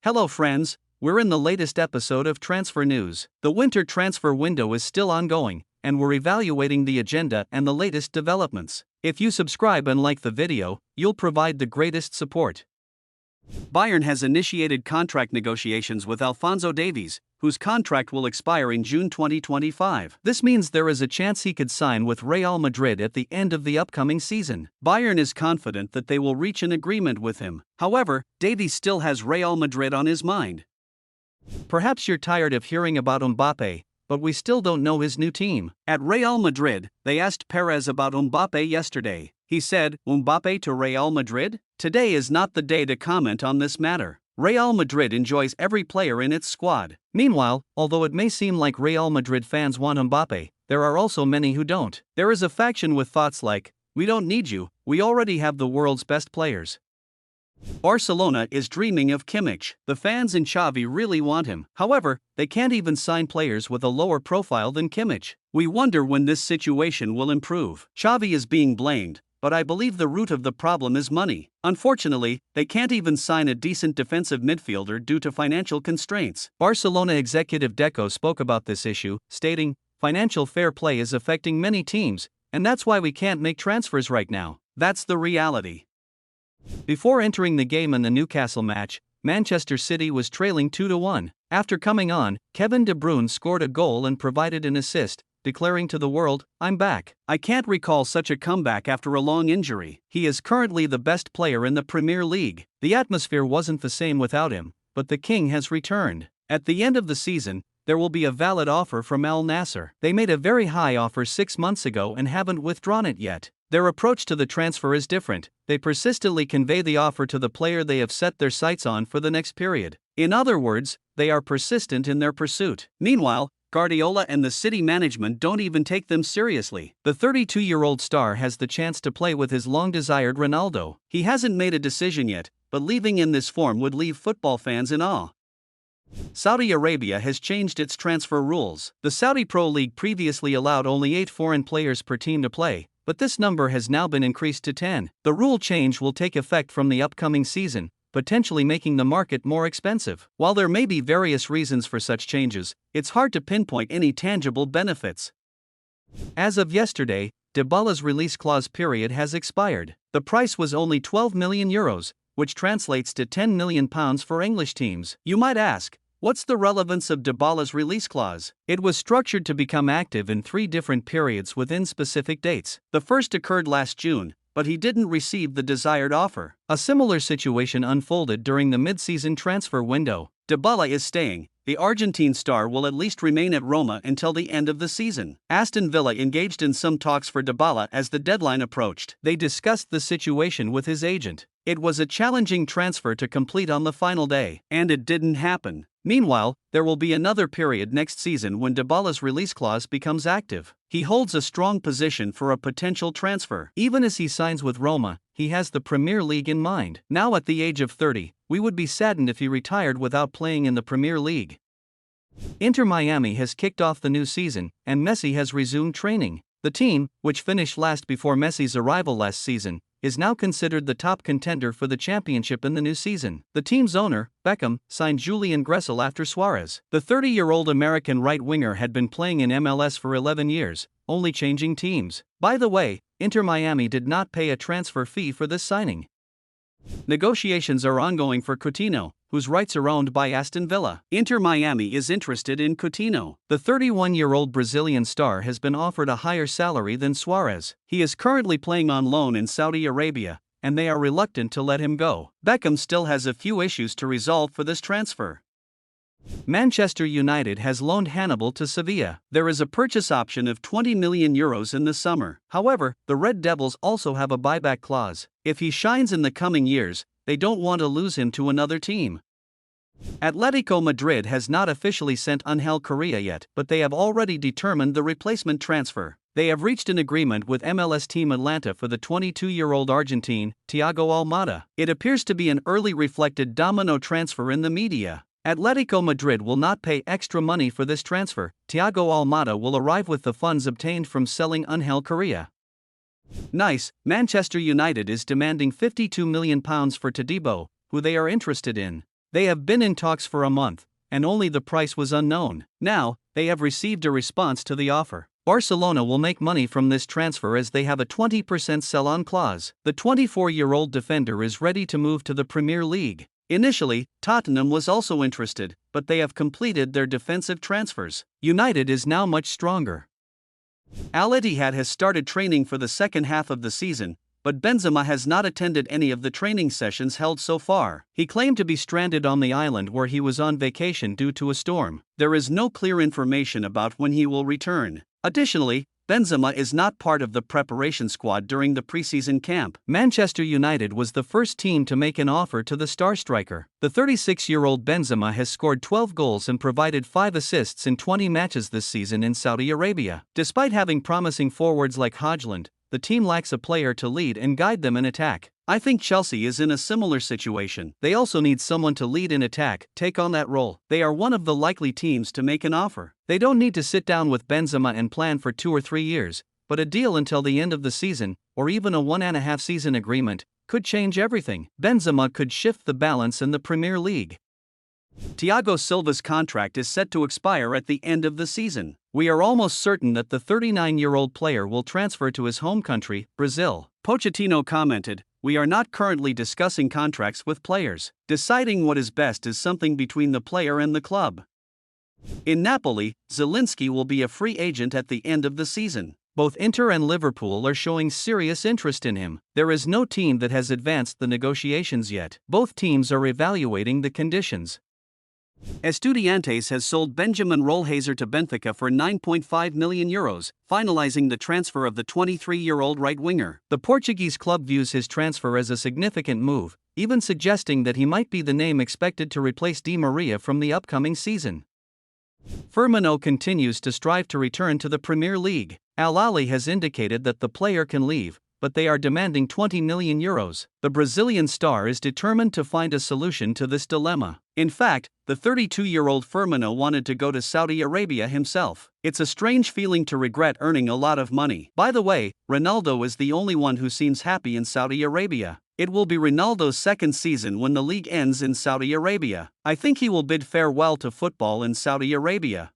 Hello friends, we're in the latest episode of Transfer News. The winter transfer window is still ongoing, and we're evaluating the agenda and the latest developments. If you subscribe and like the video, you'll provide the greatest support. Bayern has initiated contract negotiations with Alphonso Davies, whose contract will expire in June 2025. This means there is a chance he could sign with Real Madrid at the end of the upcoming season. Bayern is confident that they will reach an agreement with him. However, Davies still has Real Madrid on his mind. Perhaps you're tired of hearing about Mbappe, but we still don't know his new team. At Real Madrid, they asked Perez about Mbappe yesterday. He said, "Mbappe to Real Madrid? Today is not the day to comment on this matter. Real Madrid enjoys every player in its squad." Meanwhile, although it may seem like Real Madrid fans want Mbappe, there are also many who don't. There is a faction with thoughts like, "We don't need you, we already have the world's best players." Barcelona is dreaming of Kimmich. The fans in Xavi really want him. However, they can't even sign players with a lower profile than Kimmich. We wonder when this situation will improve. Xavi is being blamed, but I believe the root of the problem is money. Unfortunately, they can't even sign a decent defensive midfielder due to financial constraints. Barcelona executive Deco spoke about this issue, stating, "Financial fair play is affecting many teams, and that's why we can't make transfers right now. That's the reality." Before entering the game in the Newcastle match, Manchester City was trailing 2-1. After coming on, Kevin De Bruyne scored a goal and provided an assist, declaring to the world, "I'm back." I can't recall such a comeback after a long injury. He is currently the best player in the Premier League. The atmosphere wasn't the same without him, but the King has returned. At the end of the season, there will be a valid offer from Al Nassr. They made a very high offer 6 months ago and haven't withdrawn it yet. Their approach to the transfer is different. They persistently convey the offer to the player they have set their sights on for the next period. In other words, they are persistent in their pursuit. Meanwhile, Guardiola and the City management don't even take them seriously. The 32-year-old star has the chance to play with his long-desired Ronaldo. He hasn't made a decision yet, but leaving in this form would leave football fans in awe. Saudi Arabia has changed its transfer rules. The Saudi Pro League previously allowed only 8 foreign players per team to play, but this number has now been increased to 10. The rule change will take effect from the upcoming season, potentially making the market more expensive. While there may be various reasons for such changes, it's hard to pinpoint any tangible benefits. As of yesterday, Dybala's release clause period has expired. The price was only €12 million, which translates to £10 million for English teams. You might ask, what's the relevance of Dybala's release clause? It was structured to become active in 3 different periods within specific dates. The first occurred last June, but he didn't receive the desired offer. A similar situation unfolded during the mid-season transfer window. Dybala is staying. The Argentine star will at least remain at Roma until the end of the season. Aston Villa engaged in some talks for Dybala as the deadline approached. They discussed the situation with his agent. It was a challenging transfer to complete on the final day, and it didn't happen. Meanwhile, there will be another period next season when Dybala's release clause becomes active. He holds a strong position for a potential transfer. Even as he signs with Roma, he has the Premier League in mind. Now at the age of 30, we would be saddened if he retired without playing in the Premier League. Inter Miami has kicked off the new season, and Messi has resumed training. The team, which finished last before Messi's arrival last season, is now considered the top contender for the championship in the new season. The team's owner, Beckham, signed Julian Gressel after Suarez. The 30-year-old American right-winger had been playing in MLS for 11 years, only changing teams. By the way, Inter Miami did not pay a transfer fee for this signing. Negotiations are ongoing for Coutinho, whose rights are owned by Aston Villa. Inter Miami is interested in Coutinho. The 31-year-old Brazilian star has been offered a higher salary than Suarez. He is currently playing on loan in Saudi Arabia, and they are reluctant to let him go. Beckham still has a few issues to resolve for this transfer. Manchester United has loaned Hannibal to Sevilla. There is a purchase option of €20 million in the summer. However, the Red Devils also have a buyback clause. If he shines in the coming years, they don't want to lose him to another team. Atletico Madrid has not officially sent Angel Correa yet, but they have already determined the replacement transfer. They have reached an agreement with MLS team Atlanta for the 22-year-old Argentine, Thiago Almada. It appears to be an early reflected domino transfer in the media. Atletico Madrid will not pay extra money for this transfer. Thiago Almada will arrive with the funds obtained from selling Angel Correa. Nice, Manchester United is demanding £52 million for Todibo, who they are interested in. They have been in talks for a month, and only the price was unknown. Now, they have received a response to the offer. Barcelona will make money from this transfer as they have a 20% sell-on clause. The 24-year-old defender is ready to move to the Premier League. Initially, Tottenham was also interested, but they have completed their defensive transfers. United is now much stronger. Al Ittihad has started training for the second half of the season, but Benzema has not attended any of the training sessions held so far. He claimed to be stranded on the island where he was on vacation due to a storm. There is no clear information about when he will return. Additionally, Benzema is not part of the preparation squad during the preseason camp. Manchester United was the first team to make an offer to the star striker. The 36-year-old Benzema has scored 12 goals and provided 5 assists in 20 matches this season in Saudi Arabia. Despite having promising forwards like Højlund, the team lacks a player to lead and guide them in attack. I think Chelsea is in a similar situation. They also need someone to lead in attack, take on that role. They are one of the likely teams to make an offer. They don't need to sit down with Benzema and plan for 2 or 3 years, but a deal until the end of the season, or even a 1.5 season agreement, could change everything. Benzema could shift the balance in the Premier League. Thiago Silva's contract is set to expire at the end of the season. We are almost certain that the 39-year-old player will transfer to his home country, Brazil. Pochettino commented, "We are not currently discussing contracts with players. Deciding what is best is something between the player and the club." In Napoli, Zielinski will be a free agent at the end of the season. Both Inter and Liverpool are showing serious interest in him. There is no team that has advanced the negotiations yet. Both teams are evaluating the conditions. Estudiantes has sold Benjamin Rolheiser to Benfica for €9.5 million, finalizing the transfer of the 23-year-old right-winger. The Portuguese club views his transfer as a significant move, even suggesting that he might be the name expected to replace Di Maria from the upcoming season. Firmino continues to strive to return to the Premier League. Al Ahly has indicated that the player can leave, but they are demanding €20 million. The Brazilian star is determined to find a solution to this dilemma. In fact, the 32-year-old Firmino wanted to go to Saudi Arabia himself. It's a strange feeling to regret earning a lot of money. By the way, Ronaldo is the only one who seems happy in Saudi Arabia. It will be Ronaldo's second season when the league ends in Saudi Arabia. I think he will bid farewell to football in Saudi Arabia.